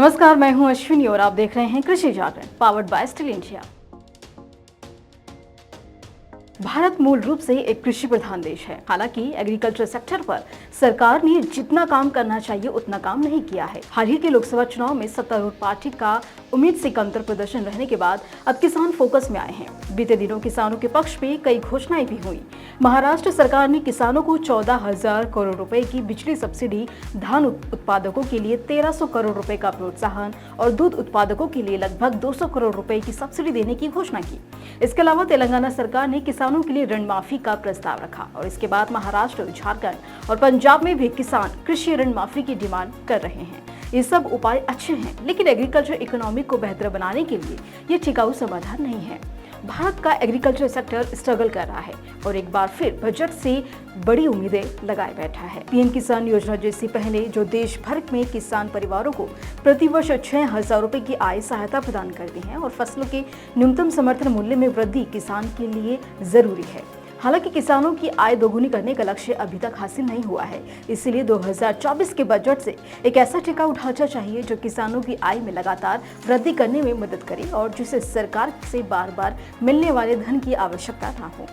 नमस्कार, मैं हूं अश्विनी और आप देख रहे हैं Krishi Jagran powered by Stihl India. Bharat मूल रूप से एक कृषि प्रधान देश है। हालांकि एग्रीकल्चर सेक्टर पर सरकार ने जितना काम करना चाहिए उतना काम नहीं किया है। हाल ही के लोकसभा चुनाव में सत्तारूढ़ पार्टी का उम्मीद से कमतर प्रदर्शन रहने के बाद अब किसान फोकस में आए हैं। बीते दिनों किसानों के पक्ष में कई घोषणाएं भी हुई। महाराष्ट्र सरकार ने किसानों को 14,000 करोड़ रुपए की बिजली सब्सिडी, धान उत्पादकों के लिए 1,300 करोड़ रुपए का प्रोत्साहन और दूध उत्पादकों के लिए लगभग 200 करोड़ रुपए की सब्सिडी देने की घोषणा की। इसके अलावा तेलंगाना सरकार ने किसानों के लिए ऋण माफी का प्रस्ताव रखा और इसके बाद महाराष्ट्र, झारखंड और पंजाब में भी किसान कृषि ऋण माफी की डिमांड कर रहे हैं। ये सब उपाय अच्छे हैं, लेकिन एग्रीकल्चर इकोनॉमी को बेहतर बनाने के लिए ये टिकाऊ समाधान नहीं है। भारत का एग्रीकल्चर सेक्टर स्ट्रगल कर रहा है और एक बार फिर बजट से बड़ी उम्मीदें लगाए बैठा है। पीएम किसान योजना जैसी पहले जो देश भर में किसान परिवारों को प्रतिवर्ष 6,000 रुपए की आय सहायता प्रदान करती है और फसलों के न्यूनतम समर्थन मूल्य में वृद्धि किसान के लिए जरूरी है। हालांकि किसानों की आय दोगुनी करने का लक्ष्य अभी तक हासिल नहीं हुआ है, इसलिए 2024 के बजट से एक ऐसा टिकाऊ ढांचा चाहिए जो किसानों की आय में लगातार वृद्धि करने में मदद करे और जिसे सरकार से बार बार मिलने वाले धन की आवश्यकता न हो।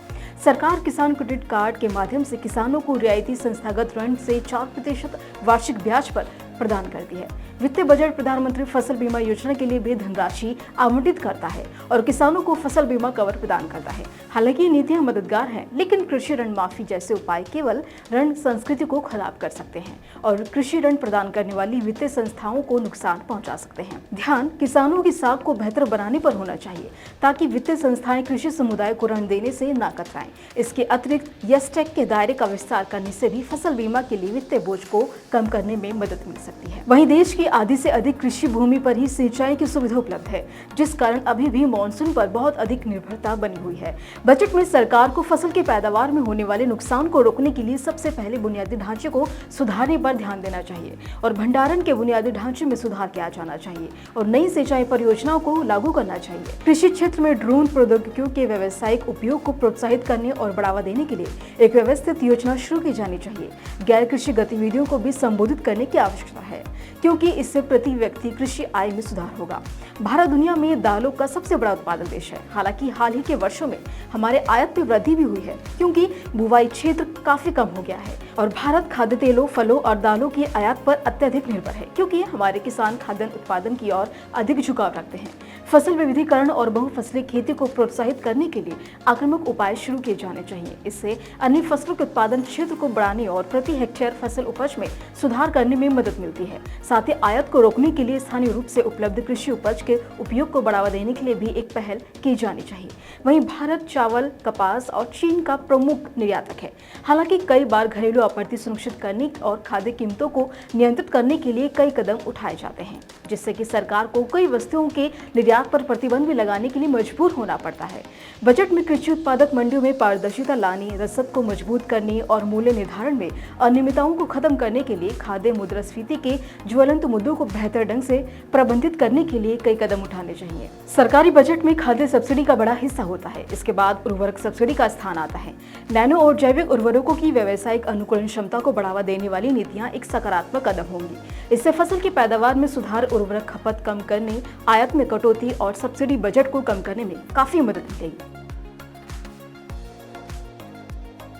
सरकार किसान क्रेडिट कार्ड के माध्यम से किसानों को रियायती संस्थागत ऋण से 4% वार्षिक ब्याज पर प्रदान करती है। वित्तीय बजट प्रधानमंत्री फसल बीमा योजना के लिए भी धनराशि आवंटित करता है और किसानों को फसल बीमा कवर प्रदान करता है। हालांकि ये नीतियां मददगार हैं, लेकिन कृषि ऋण माफी जैसे उपाय केवल ऋण संस्कृति को खराब कर सकते हैं और कृषि ऋण प्रदान करने वाली वित्तीय संस्थाओं को नुकसान पहुंचा सकते हैं। ध्यान किसानों की साख को बेहतर बनाने पर होना चाहिए ताकि वित्तीय संस्थाएं कृषि समुदाय को ऋण देने से न कतराएं। इसके अतिरिक्त येसटेक के दायरे का विस्तार करने से भी फसल बीमा के लिए वित्तीय बोझ को कम करने में मदद मिल सकती है। वहीं देश की आधी से अधिक कृषि भूमि पर ही सिंचाई की सुविधा उपलब्ध है, जिस कारण अभी भी मानसून पर बहुत अधिक निर्भरता बनी हुई है। बजट में सरकार को फसल की पैदावार में होने वाले नुकसान को रोकने के लिए सबसे पहले बुनियादी ढांचे को सुधारने पर ध्यान देना चाहिए और भंडारण के बुनियादी ढांचे में सुधार किया जाना चाहिए और नई सिंचाई परियोजनाओं को लागू करना चाहिए। कृषि क्षेत्र में ड्रोन प्रौद्योगिकियों के व्यावसायिक उपयोग को प्रोत्साहित करने और बढ़ावा देने के लिए एक व्यवस्थित योजना शुरू की जानी चाहिए। गैर कृषि गतिविधियों को भी संबोधित करने की आवश्यकता है, क्योंकि इससे प्रति व्यक्ति कृषि आय में सुधार होगा। भारत दुनिया में दालों का सबसे बड़ा उत्पादक देश है। हालांकि हाल ही के वर्षों में हमारे आयात में वृद्धि भी हुई है, क्योंकि बुवाई क्षेत्र काफी कम हो गया है और भारत खाद्य तेलों, फलों और दालों की आयात पर अत्यधिक निर्भर है, क्योंकि हमारे किसान खाद्यान्न उत्पादन की ओर अधिक झुकाव रखते हैं। फसल विविधीकरण और बहुफसली खेती को प्रोत्साहित करने के लिए आक्रामक उपाय शुरू किए जाने चाहिए। इससे अन्य फसलों के उत्पादन क्षेत्र को बढ़ाने और प्रति हेक्टेयर फसल उपज में सुधार करने में मदद मिलती है। साथ ही आयात को रोकने के लिए स्थानीय रूप से उपलब्ध कृषि उपज के उपयोग को बढ़ावा देने के लिए भी एक पहल की जानी चाहिए। वहीं भारत चावल, कपास और चीन का प्रमुख निर्यातक है। हालांकि कई बार घरेलू आपूर्ति सुनिश्चित करने और खाद्य कीमतों को नियंत्रित करने के लिए कई कदम उठाए जाते हैं, जिससे कि सरकार को कई वस्तुओं के निर्यात पर प्रतिबंध भी लगाने के लिए मजबूर होना पड़ता है। बजट में कृषि उत्पादक मंडियों में पारदर्शिता लाने, रसद को मजबूत करने और मूल्य निर्धारण में अनियमितताओं को खत्म करने के लिए खाद्य मुद्रास्फीति के ज्वलंत मुद्दों को बेहतर ढंग से प्रबंधित करने के लिए कई कदम उठाने चाहिए। सरकारी बजट में खाद्य सब्सिडी का बड़ा हिस्सा होता है। इसके बाद उर्वरक सब्सिडी का स्थान आता है। नैनो और जैविक उर्वरकों की व्यावसायिक अनुकूलन क्षमता को बढ़ावा देने वाली नीतियां एक सकारात्मक कदम होंगी। इससे फसल की पैदावार में सुधार, उर्वरक खपत कम करने, आयात में कटौती और सब्सिडी बजट को कम करने में काफी मदद मिलेगी।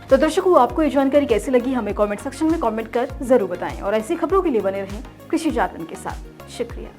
तो दर्शकों, आपको ये जानकारी कैसी लगी हमें कमेंट सेक्शन में कमेंट कर जरूर बताएं और ऐसी खबरों के लिए बने रहें कृषि जागरण के साथ। शुक्रिया।